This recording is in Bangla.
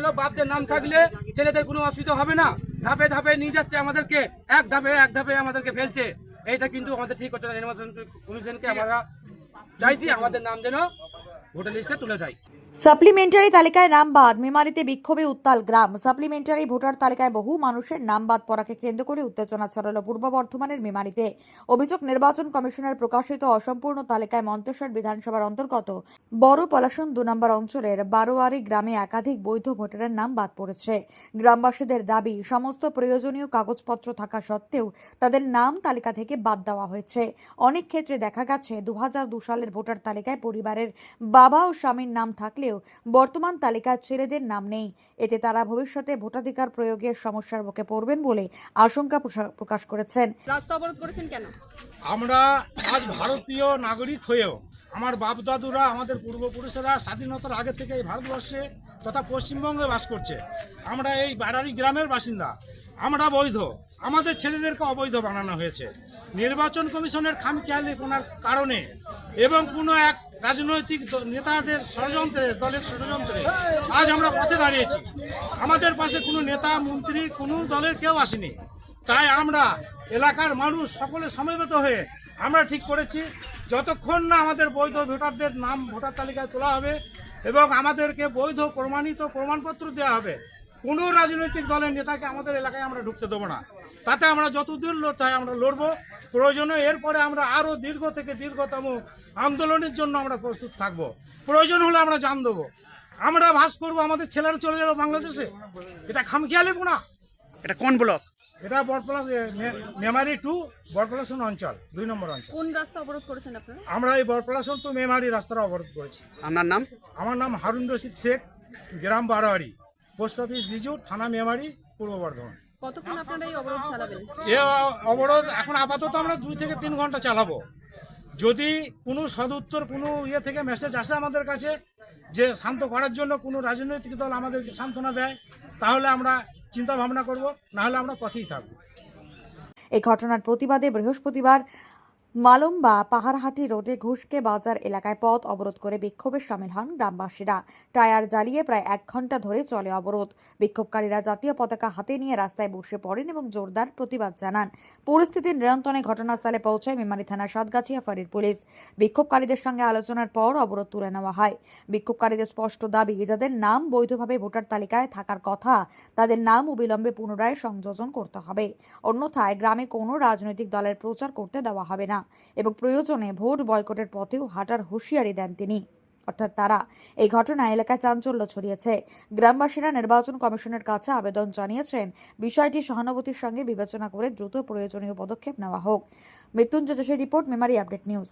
ভালো বাপদের নাম থাকলে ছেলেদের কোনো অসুবিধা হবে না। ধাপে ধাপে নিয়ে যাচ্ছে আমাদেরকে, এক ধাপে আমাদেরকে ফেলছে। এইটা কিন্তু আমাদের ঠিক হচ্ছে না। নির্বাচন কমিশনকে আমরা চাইছি আমাদের নাম যেন ভোটার লিস্টে তুলে দেয়। সাপ্লিমেন্টারি তালিকায় নাম বাদ, মেমারিতে বিক্ষোভে উত্তাল গ্রাম। সাপ্লিমেন্টারি ভোটার তালিকায় বহু মানুষের নাম বাদ পড়াকে কেন্দ্র করে উত্তেজনা ছড়ালো পূর্ব বর্ধমানের মেমারিতে। অভিযোগ, নির্বাচন কমিশনের প্রকাশিত অসম্পূর্ণ তালিকায় মন্তেশ্বর বিধানসভার অন্তর্গত বড় পলাশন 2 নম্বর অঞ্চলের বারোয়ারি গ্রামে একাধিক বৈধ ভোটারের নাম বাদ পড়েছে। গ্রামবাসীদের দাবি, সমস্ত প্রয়োজনীয় কাগজপত্র থাকা সত্ত্বেও তাদের নাম তালিকা থেকে বাদ দেওয়া হয়েছে। অনেক ক্ষেত্রে দেখা গেছে 2002 সালের ভোটার তালিকায় পরিবারের বাবা ও স্বামীর নাম থাকলেও বর্তমান তালিকায় ছেলেদের নাম নেই। এতে তারা ভবিষ্যতে ভোটাধিকার প্রয়োগের সমস্যার মুখে পড়বেন বলে আশঙ্কা প্রকাশ করেছেন। রাস্তা অবরোধ করেছেন কেন? আমরা আজ ভারতীয় নাগরিক হয়েও আমার বাপ দাদুরা, আমাদের পূর্বপুরুষেরা স্বাধীনতার আগে থেকে এই ভারতবর্ষে তথা পশ্চিমবঙ্গে বাস করছে। আমরা এই বাড়ারি গ্রামের বাসিন্দা, আমরা বৈধ, আমাদের ছেলেদেরকে অবৈধ বানানো হয়েছে নির্বাচন কমিশনের খামখেয়ালি কোনার কারণে এবং কোনো এক রাজনৈতিক নেতাদের ষড়যন্ত্রে, দলের ষড়যন্ত্রে আজ আমরা পথে দাঁড়িয়েছি। আমাদের পাশে কোনো নেতা মন্ত্রী, কোনো দলের কেউ আসেনি। তাই আমরা এলাকার মানুষ সকলে সমবেত হয়ে আমরা ঠিক করেছি, যতক্ষণ না আমাদের বৈধ ভোটারদের নাম ভোটার তালিকায় তোলা হবে এবং আমাদেরকে বৈধ প্রমাণিত প্রমাণপত্র দেওয়া হবে, কোনো রাজনৈতিক দলের নেতাকে আমাদের এলাকায় আমরা ঢুকতে দেবো না। তাতে আমরা যতদূর লড়তে হয় আমরা লড়বো। প্রয়োজনে এরপরে আমরা আরও দীর্ঘ থেকে দীর্ঘতম আন্দোলনের জন্য আমরা প্রস্তুত থাকবো। প্রয়োজন হলে আমরা জান দেবো, আমরা ভাস করবো, আমাদের ছেলেরা চলে যাবে বাংলাদেশে। এটা খামখেয়ালি না। এটা কোন ব্লক? এটা বরপলাশ মেমারি টু বরপলাশন অঞ্চল 2 নম্বর অঞ্চল। কোন রাস্তা অবরোধ করেছেন আপনারা? আমরা এই বরপলাশন টু মেমারি রাস্তাটা অবরোধ করেছি। আপনার নাম? আমার নাম হারুন রশিদ শেখ, গ্রাম বারোয়ারি, পোস্ট অফিস বিজুর, থানা মেমারি, পূর্ব বর্ধমান। কতক্ষণ আপনারা এই অবরোধ চালাবেন? এ অবরোধ এখন আপাতত আমরা 2 থেকে 3 ঘন্টা চালাবো। যদি কোনো সদুত্তর, কোনো থেকে মেসেজ আসে আমাদের কাছে যে শান্ত করার জন্য কোনো রাজনৈতিক দল আমাদেরকে সান্ত্বনা দেয়, তাহলে আমরা চিন্তা ভাবনা করব, না হলে আমরা পথেই থাকবো। এই ঘটনার প্রতিবাদে বৃহস্পতিবার মালম্বা পাহাড়হাটি রোডে ঘুষকে বাজার এলাকায় পথ অবরোধ করে বিক্ষোভে সামিল হন গ্রামবাসীরা। টায়ার জ্বালিয়ে প্রায় 1 ঘন্টা ধরে চলে অবরোধ। বিক্ষোভকারীরা জাতীয় পতাকা হাতে নিয়ে রাস্তায় বসে পড়েন এবং জোরদার প্রতিবাদ জানান। পরিস্থিতি নিয়ন্ত্রণে ঘটনাস্থলে পৌঁছায় মেমারি থানার সাতগাছিয়া ফাঁড়ির পুলিশ। বিক্ষোভকারীদের সঙ্গে আলোচনার পর অবরোধ তুলে নেওয়া হয়। বিক্ষোভকারীদের স্পষ্ট দাবি, যাদের নাম বৈধভাবে ভোটার তালিকায় থাকার কথা তাদের নাম অবিলম্বে পুনরায় সংযোজন করতে হবে। অন্যথায় গ্রামে কোনো রাজনৈতিক দলের প্রচার করতে দেওয়া হবে না এবং প্রয়োজনে ভোট বয়কটের পথেও হাঁটার হুঁশিয়ারি দেন তিনি, অর্থাৎ তারা। এই ঘটনায় এলাকায় চাঞ্চল্য ছড়িয়েছে। গ্রামবাসীরা নির্বাচন কমিশনের কাছে আবেদন জানিয়েছেন বিষয়টি সহানুভূতির সঙ্গে বিবেচনা করে দ্রুত প্রয়োজনীয় পদক্ষেপ নেওয়া হোক। মৃত্যুঞ্জয় যোশীর রিপোর্ট, মেমারি আপডেট নিউজ।